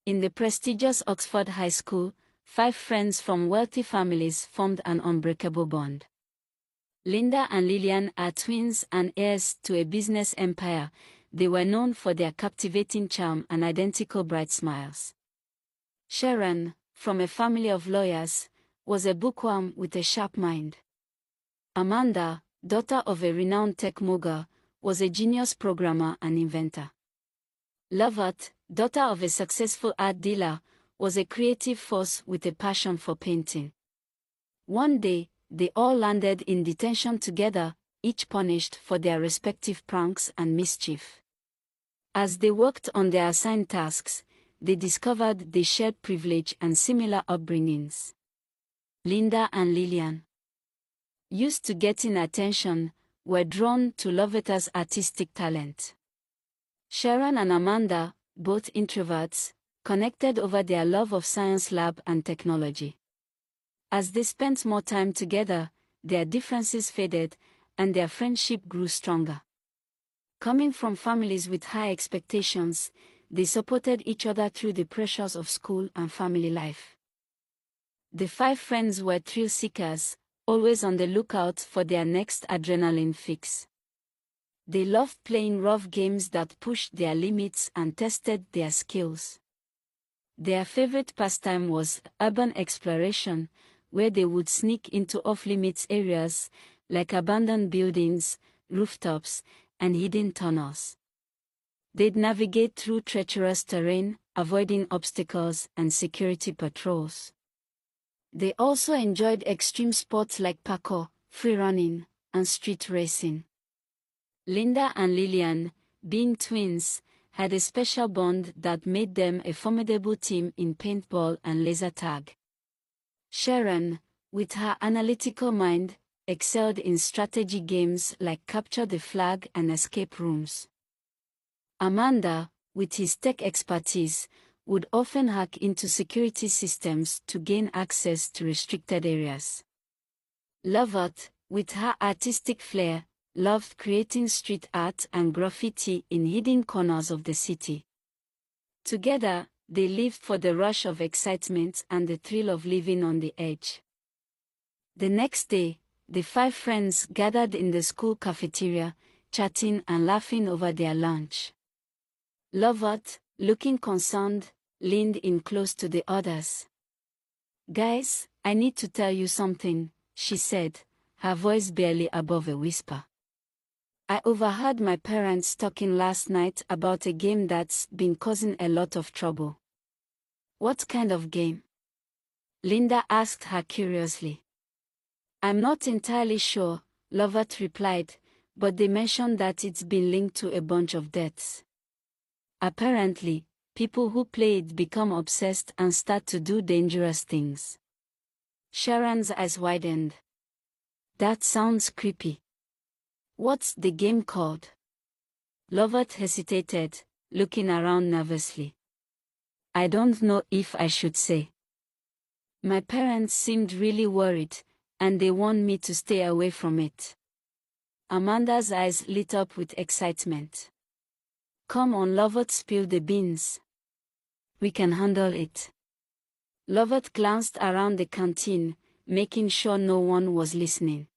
In the prestigious Oxford High School, 5 friends from wealthy families formed an unbreakable bond. Linda and Lillian are twins and heirs to a business empire. They were known for their captivating charm and identical bright smiles. Sharon, from a family of lawyers, was a bookworm with a sharp mind. Amanda, daughter of a renowned tech mogul, was a genius programmer and inventor. Lovett, daughter of a successful art dealer, was a creative force with a passion for painting. One day, they all landed in detention together, each punished for their respective pranks and mischief. As they worked on their assigned tasks, they discovered they shared privilege and similar upbringings. Linda and Lillian, used to getting attention, were drawn to Lovett's artistic talent. Sharon and Amanda, both introverts, connected over their love of science lab and technology. As they spent more time together, their differences faded, and their friendship grew stronger. Coming from families with high expectations, they supported each other through the pressures of school and family life. The 5 friends were thrill seekers, always on the lookout for their next adrenaline fix. They loved playing rough games that pushed their limits and tested their skills. Their favorite pastime was urban exploration, where they would sneak into off-limits areas, like abandoned buildings, rooftops, and hidden tunnels. They'd navigate through treacherous terrain, avoiding obstacles and security patrols. They also enjoyed extreme sports like parkour, free-running, and street racing. Linda and Lillian, being twins, had a special bond that made them a formidable team in paintball and laser tag. Sharon, with her analytical mind, excelled in strategy games like Capture the Flag and escape rooms. Amanda, with his tech expertise, would often hack into security systems to gain access to restricted areas. Lovett, with her artistic flair, loved creating street art and graffiti in hidden corners of the city. Together, they lived for the rush of excitement and the thrill of living on the edge. The next day, the 5 friends gathered in the school cafeteria, chatting and laughing over their lunch. Lovett, looking concerned, leaned in close to the others. "Guys, I need to tell you something," she said, her voice barely above a whisper. "I overheard my parents talking last night about a game that's been causing a lot of trouble." "What kind of game?" Linda asked her curiously. "I'm not entirely sure," Lovett replied, "but they mentioned that it's been linked to a bunch of deaths. Apparently, people who play it become obsessed and start to do dangerous things." Sharon's eyes widened. "That sounds creepy. What's the game called?" Lovett hesitated, looking around nervously. "I don't know if I should say. My parents seemed really worried, and they want me to stay away from it." Amanda's eyes lit up with excitement. "Come on, Lovett, spill the beans. We can handle it." Lovett glanced around the canteen, making sure no one was listening.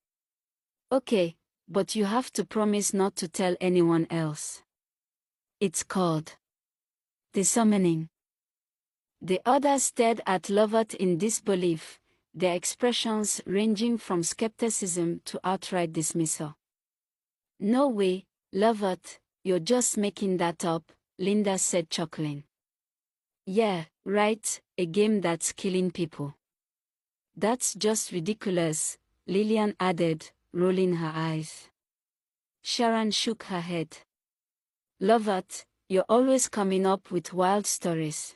"Okay, but you have to promise not to tell anyone else. It's called The Summoning." The others stared at Lovett in disbelief, their expressions ranging from skepticism to outright dismissal. "No way, Lovett, you're just making that up," Linda said, chuckling. "Yeah, right, a game that's killing people." "That's just ridiculous," Lillian added, rolling her eyes. Sharon shook her head. "Lovett, you're always coming up with wild stories.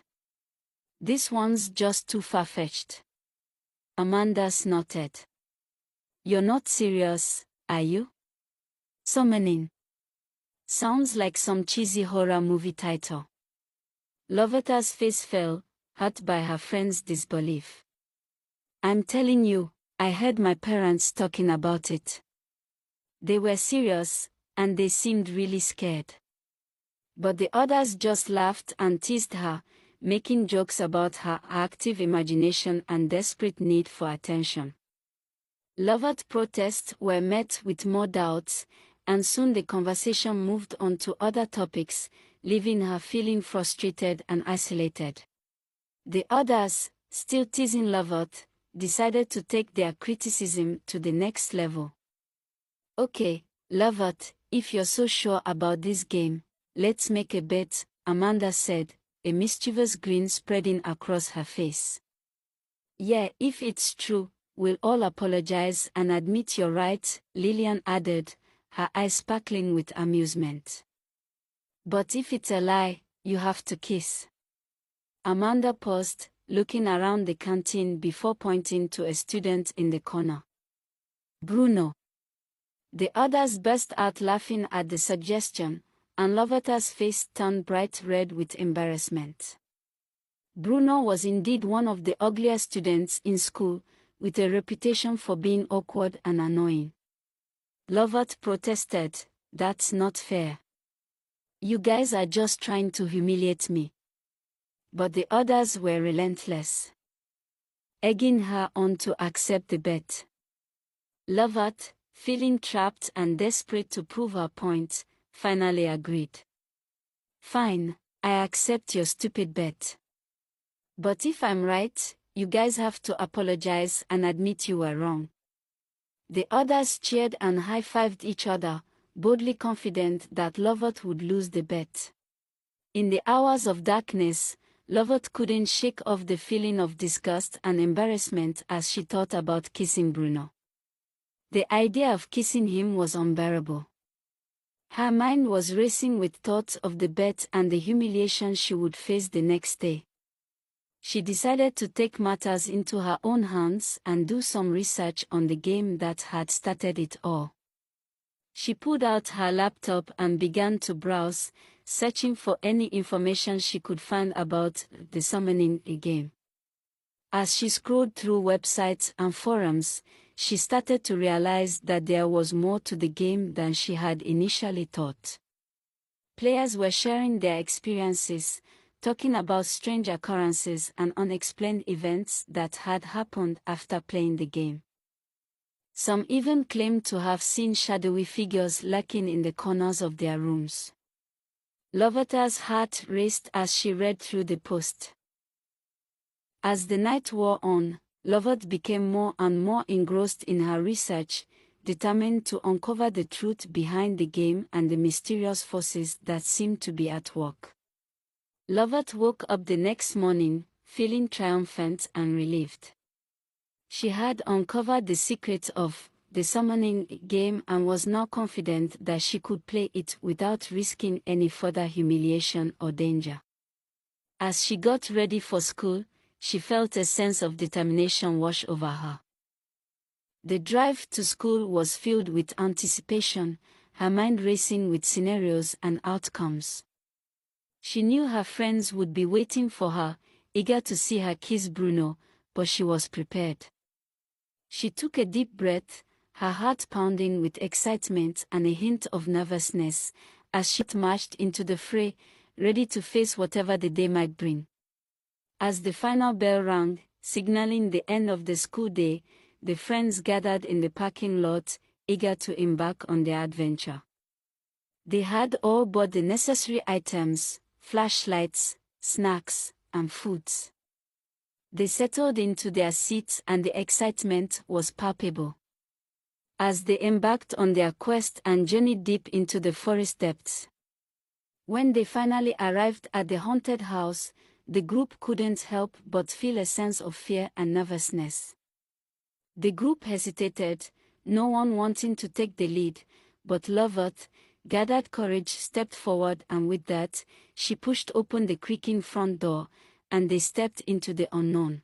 This one's just too far-fetched." Amanda snorted. "You're not serious, are you?" "Summoning. Sounds like some cheesy horror movie title." Lovetta's face fell, hurt by her friend's disbelief. "I'm telling you, I heard my parents talking about it. They were serious, and they seemed really scared." But the others just laughed and teased her, making jokes about her active imagination and desperate need for attention. Lovett's protests were met with more doubts, and soon the conversation moved on to other topics, leaving her feeling frustrated and isolated. The others, still teasing Lovett, decided to take their criticism to the next level. "Okay, Lovett, if you're so sure about this game, let's make a bet," Amanda said, a mischievous grin spreading across her face. "Yeah, if it's true, we'll all apologize and admit you're right," Lillian added, her eyes sparkling with amusement. "But if it's a lie, you have to kiss." Amanda paused, looking around the canteen before pointing to a student in the corner. "Bruno." The others burst out laughing at the suggestion, and Lovetta's face turned bright red with embarrassment. Bruno was indeed one of the ugliest students in school, with a reputation for being awkward and annoying. Lovett protested, "That's not fair. You guys are just trying to humiliate me." But the others were relentless, egging her on to accept the bet. Lovett, feeling trapped and desperate to prove her point, finally agreed. "Fine, I accept your stupid bet. But if I'm right, you guys have to apologize and admit you were wrong." The others cheered and high-fived each other, boldly confident that Lovett would lose the bet. In the hours of darkness, Lovett couldn't shake off the feeling of disgust and embarrassment as she thought about kissing Bruno. The idea of kissing him was unbearable. Her mind was racing with thoughts of the bet and the humiliation she would face the next day. She decided to take matters into her own hands and do some research on the game that had started it all. She pulled out her laptop and began to browse, searching for any information she could find about the summoning game. As she scrolled through websites and forums, she started to realize that there was more to the game than she had initially thought. Players were sharing their experiences, talking about strange occurrences and unexplained events that had happened after playing the game. Some even claimed to have seen shadowy figures lurking in the corners of their rooms. Lovetta's heart raced as she read through the post. As the night wore on, Lovett became more and more engrossed in her research, determined to uncover the truth behind the game and the mysterious forces that seemed to be at work. Lovett woke up the next morning, feeling triumphant and relieved. She had uncovered the secret of the summoning game and was now confident that she could play it without risking any further humiliation or danger. As she got ready for school, she felt a sense of determination wash over her. The drive to school was filled with anticipation, her mind racing with scenarios and outcomes. She knew her friends would be waiting for her, eager to see her kiss Bruno, but she was prepared. She took a deep breath, her heart pounding with excitement and a hint of nervousness, as she marched into the fray, ready to face whatever the day might bring. As the final bell rang, signaling the end of the school day, the friends gathered in the parking lot, eager to embark on their adventure. They had all bought the necessary items, flashlights, snacks, and foods. They settled into their seats and the excitement was palpable. As they embarked on their quest and journeyed deep into the forest depths. When they finally arrived at the haunted house, the group couldn't help but feel a sense of fear and nervousness. The group hesitated, no one wanting to take the lead, but Lovett, gathered courage, stepped forward, and with that, she pushed open the creaking front door, and they stepped into the unknown.